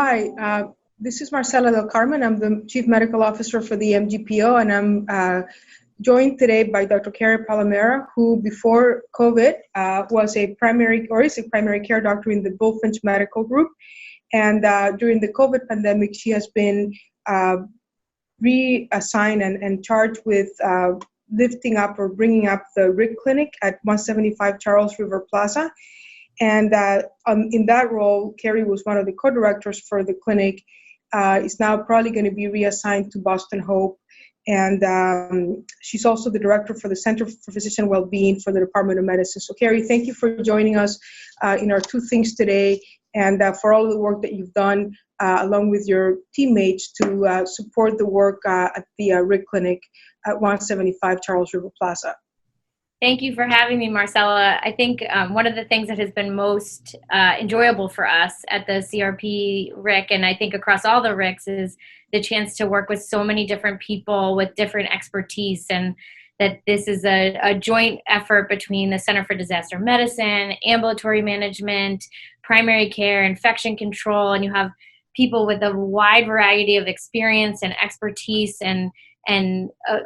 Hi, this is Marcela Del Carmen. I'm the Chief Medical Officer for the MGPO, and I'm joined today by Dr. Carrie Palomera, who before COVID was a primary or is a primary care doctor in the Bullfinch Medical Group. And during the COVID pandemic, she has been reassigned and charged with lifting up or bringing up the RIC clinic at 175 Charles River Plaza. And in that role, Carrie was one of the co-directors for the clinic, is now probably going to be reassigned to Boston Hope. And she's also the director for the Center for Physician Wellbeing for the Department of Medicine. So Carrie, thank you for joining us in our Two Things today, and for all of the work that you've done along with your teammates to support the work at the RIC clinic at 175 Charles River Plaza. Thank you for having me, Marcella. I think one of the things that has been most enjoyable for us at the CRP RIC, and I think across all the RICs, is the chance to work with so many different people with different expertise, and that this is a joint effort between the Center for Disaster Medicine, ambulatory management, primary care, infection control, and you have people with a wide variety of experience and expertise and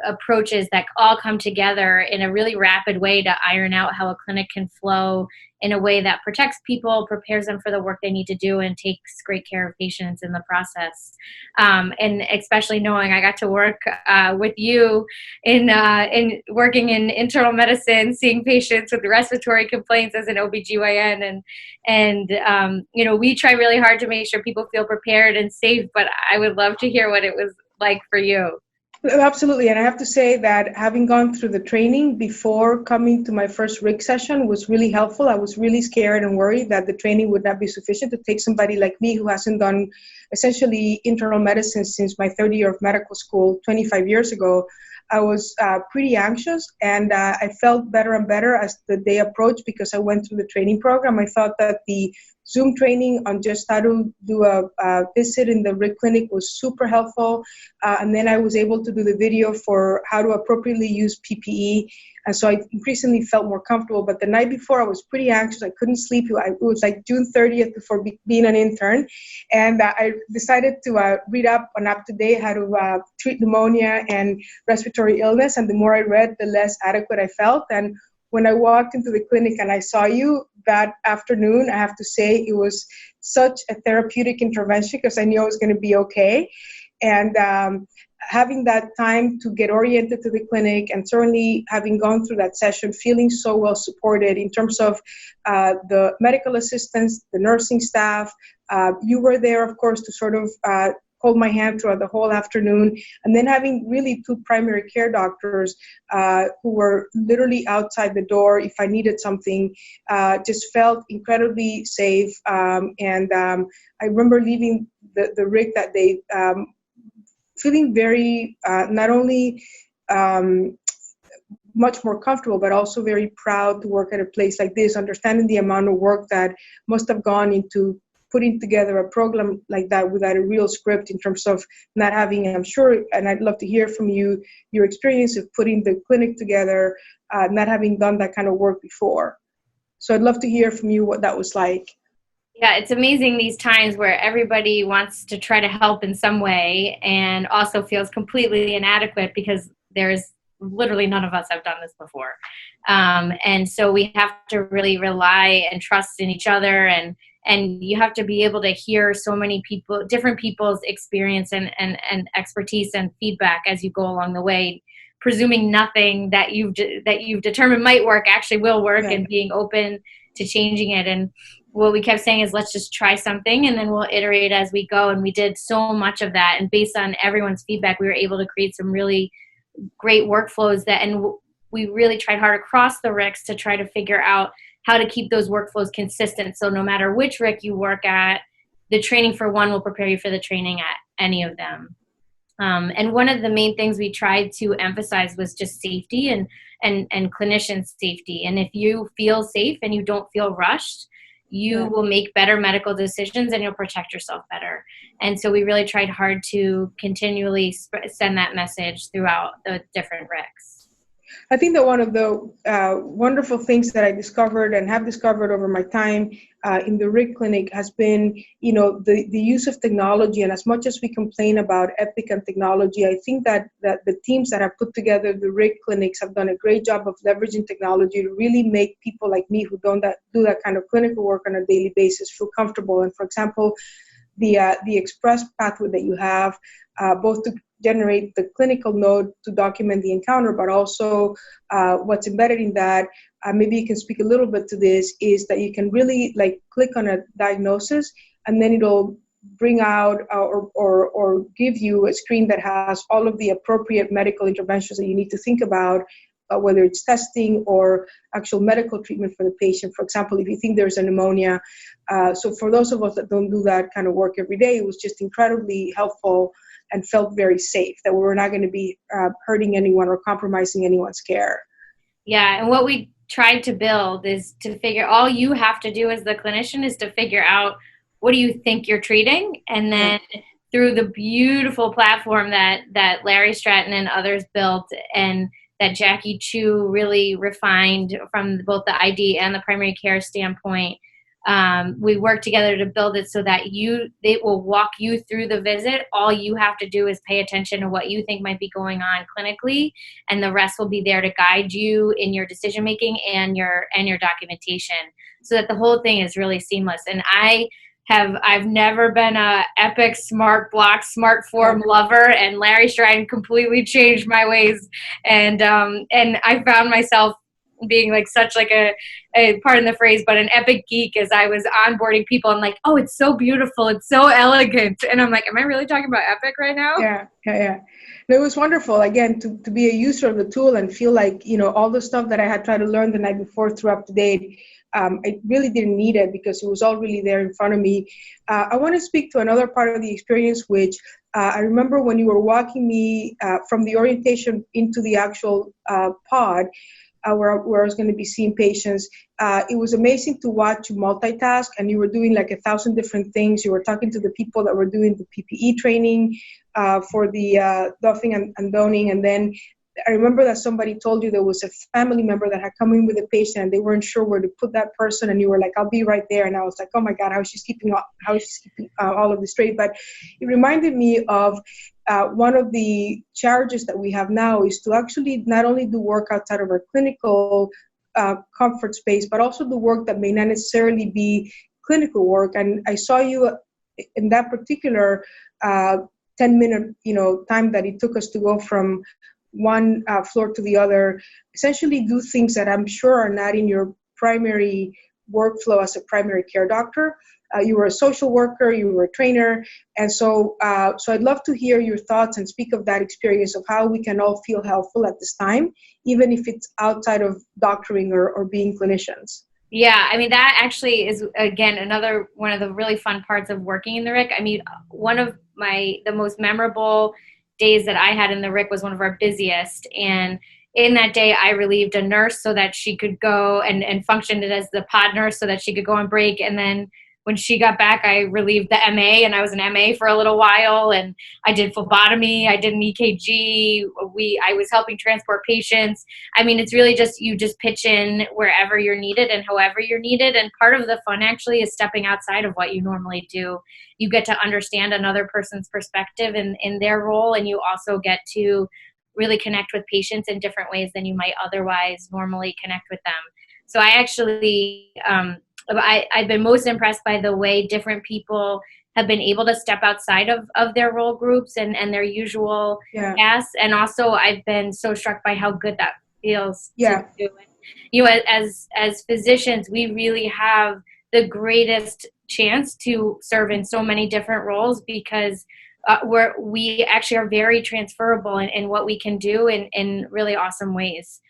approaches that all come together in a really rapid way to iron out how a clinic can flow in a way that protects people, prepares them for the work they need to do, and takes great care of patients in the process. And especially knowing I got to work with you in working in internal medicine, seeing patients with respiratory complaints as an OBGYN. And we try really hard to make sure people feel prepared and safe, but I would love to hear what it was like for you. Absolutely, and I have to say that having gone through the training before coming to my first RIC session was really helpful. I was really scared and worried that the training would not be sufficient to take somebody like me who hasn't done essentially internal medicine since my third year of medical school 25 years ago. I was pretty anxious, and I felt better and better as the day approached because I went through the training program. I thought that the Zoom training on just how to do a visit in the RIC clinic was super helpful. And then I was able to do the video for how to appropriately use PPE. And so I increasingly felt more comfortable. But the night before, I was pretty anxious. I couldn't sleep. It was like June 30th before being an intern. And I decided to read up on UpToDate how to treat pneumonia and respiratory illness. And the more I read, the less adequate I felt. And when I walked into the clinic and I saw you that afternoon, I have to say it was such a therapeutic intervention because I knew I was going to be okay. And having that time to get oriented to the clinic, and certainly having gone through that session, feeling so well supported in terms of the medical assistants, the nursing staff. You were there, of course, to sort of hold my hand throughout the whole afternoon, and then having really two primary care doctors who were literally outside the door if I needed something, just felt incredibly safe. And I remember leaving the RIC that day feeling very, not only much more comfortable, but also very proud to work at a place like this, understanding the amount of work that must have gone into putting together a program like that without a real script in terms of not having, I'm sure, and I'd love to hear from you, your experience of putting the clinic together, not having done that kind of work before. So I'd love to hear from you what that was like. Yeah, it's amazing these times where everybody wants to try to help in some way and also feels completely inadequate because there's literally none of us have done this before. And so we have to really rely and trust in each other, and you have to be able to hear so many people, different people's experience and expertise and feedback as you go along the way, presuming nothing that you've determined might work actually will work, and being open to changing it. And what we kept saying is, let's just try something and then we'll iterate as we go. And we did so much of that. And based on everyone's feedback, we were able to create some really great workflows and we really tried hard across the RICs to try to figure out how to keep those workflows consistent. So no matter which RIC you work at, the training for one will prepare you for the training at any of them. And one of the main things we tried to emphasize was just safety and clinician safety. And if you feel safe and you don't feel rushed, you will make better medical decisions and you'll protect yourself better. And so we really tried hard to continually send that message throughout the different RICs. I think that one of the wonderful things that I discovered and have discovered over my time in the RIC clinic has been, the use of technology. And as much as we complain about Epic and technology, I think that the teams that have put together the RIC clinics have done a great job of leveraging technology to really make people like me who don't do that kind of clinical work on a daily basis feel comfortable. And for example, the express pathway that you have, both to generate the clinical note to document the encounter, but also what's embedded in that, maybe you can speak a little bit to this, is that you can really click on a diagnosis and then it'll bring out or give you a screen that has all of the appropriate medical interventions that you need to think about, whether it's testing or actual medical treatment for the patient. For example, if you think there's a pneumonia. So for those of us that don't do that kind of work every day, it was just incredibly helpful and felt very safe that we were not going to be hurting anyone or compromising anyone's care. Yeah, and what we tried to build is to figure, all you have to do as the clinician is to figure out what do you think you're treating, and then through the beautiful platform that Larry Stratton and others built, and that Jackie Chu really refined from both the ID and the primary care standpoint, we work together to build it so that they will walk you through the visit. All you have to do is pay attention to what you think might be going on clinically, and the rest will be there to guide you in your decision making and your documentation, so that the whole thing is really seamless. And I've never been a Epic Smart Block Smart Form lover, and Larry Stratton completely changed my ways, and I found myself being such a pardon the phrase, but an Epic geek as I was onboarding people. I'm like, oh, it's so beautiful, it's so elegant, and I'm like, am I really talking about Epic right now? Yeah. No, it was wonderful, again, to be a user of the tool and feel like, all the stuff that I had tried to learn the night before through UpToDate, I really didn't need it because it was all really there in front of me. I want to speak to another part of the experience, which I remember when you were walking me from the orientation into the actual pod, where I was going to be seeing patients. It was amazing to watch you multitask, and you were doing 1,000 different things. You were talking to the people that were doing the PPE training for the doffing and donning, and then I remember that somebody told you there was a family member that had come in with a patient and they weren't sure where to put that person, and you were like, I'll be right there. And I was like, oh my God, how is she keeping all of this straight? But it reminded me of one of the challenges that we have now is to actually not only do work outside of our clinical comfort space, but also the work that may not necessarily be clinical work. And I saw you in that particular 10-minute time that it took us to go from one floor to the other, essentially do things that I'm sure are not in your primary workflow as a primary care doctor. You were a social worker, you were a trainer, and so I'd love to hear your thoughts and speak of that experience of how we can all feel helpful at this time, even if it's outside of doctoring or being clinicians. Yeah, I mean, that actually is, again, another one of the really fun parts of working in the RIC. I mean, one of the most memorable days that I had in the RIC was one of our busiest, and in that day I relieved a nurse so that she could go and functioned as the pod nurse so that she could go on break, and then when she got back I relieved the MA, and I was an MA for a little while, and I did phlebotomy, I did an EKG, I was helping transport patients. I mean, it's really just, you just pitch in wherever you're needed and however you're needed, and part of the fun actually is stepping outside of what you normally do. You get to understand another person's perspective in their role, and you also get to really connect with patients in different ways than you might otherwise normally connect with them. So I actually, I've been most impressed by the way different people have been able to step outside of their role groups and their usual tasks. And also I've been so struck by how good that feels to do. As physicians, we really have the greatest chance to serve in so many different roles because we actually are very transferable in what we can do in really awesome ways.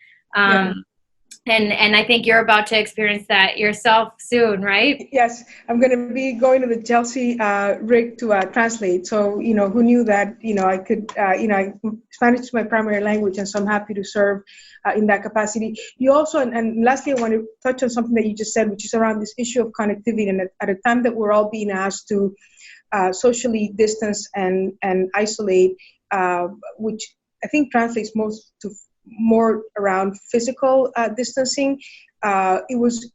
And I think you're about to experience that yourself soon, right? Yes, I'm going to be going to the Chelsea RIC to translate. So, who knew that, I could, Spanish is my primary language, and so I'm happy to serve in that capacity. You also, and lastly, I want to touch on something that you just said, which is around this issue of connectivity. And at a time that we're all being asked to socially distance and isolate, which I think translates more around physical distancing. It was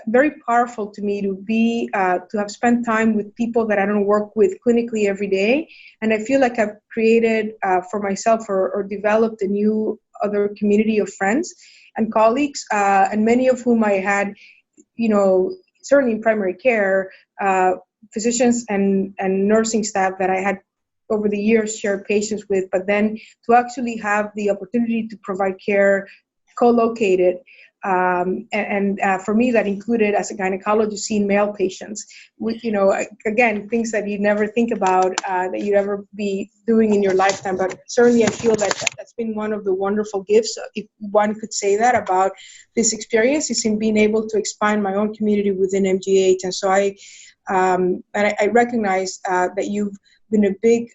very powerful to me to be to have spent time with people that I don't work with clinically every day, and I feel like I've created for myself or developed a new other community of friends and colleagues, and many of whom I had, certainly in primary care, physicians and nursing staff that I had over the years shared patients with, but then to actually have the opportunity to provide care co-located. And for me, that included, as a gynecologist, seeing male patients with, again, things that you never think about that you'd ever be doing in your lifetime. But certainly I feel that that's been one of the wonderful gifts, if one could say that, about this experience, is in being able to expand my own community within MGH. And so I recognize that you've been a big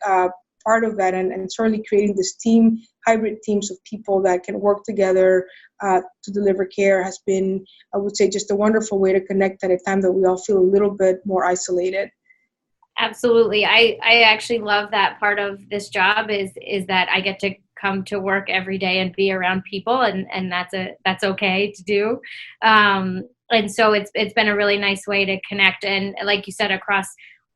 part of that, and certainly creating this hybrid teams of people that can work together to deliver care has been, I would say, just a wonderful way to connect at a time that we all feel a little bit more isolated. Absolutely. I actually love that part of this job is that I get to come to work every day and be around people, and that's okay to do. And so it's been a really nice way to connect, and like you said, across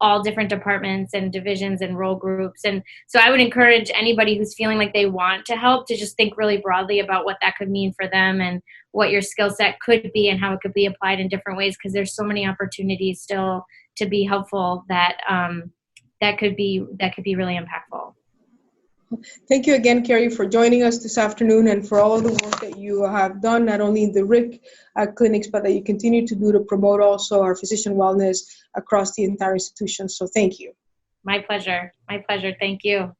all different departments and divisions and role groups. And so I would encourage anybody who's feeling like they want to help to just think really broadly about what that could mean for them and what your skill set could be and how it could be applied in different ways, because there's so many opportunities still to be helpful that that could be really impactful. Thank you again, Carrie, for joining us this afternoon, and for all of the work that you have done, not only in the RIC clinics, but that you continue to do to promote also our physician wellness across the entire institution. So thank you. My pleasure. Thank you.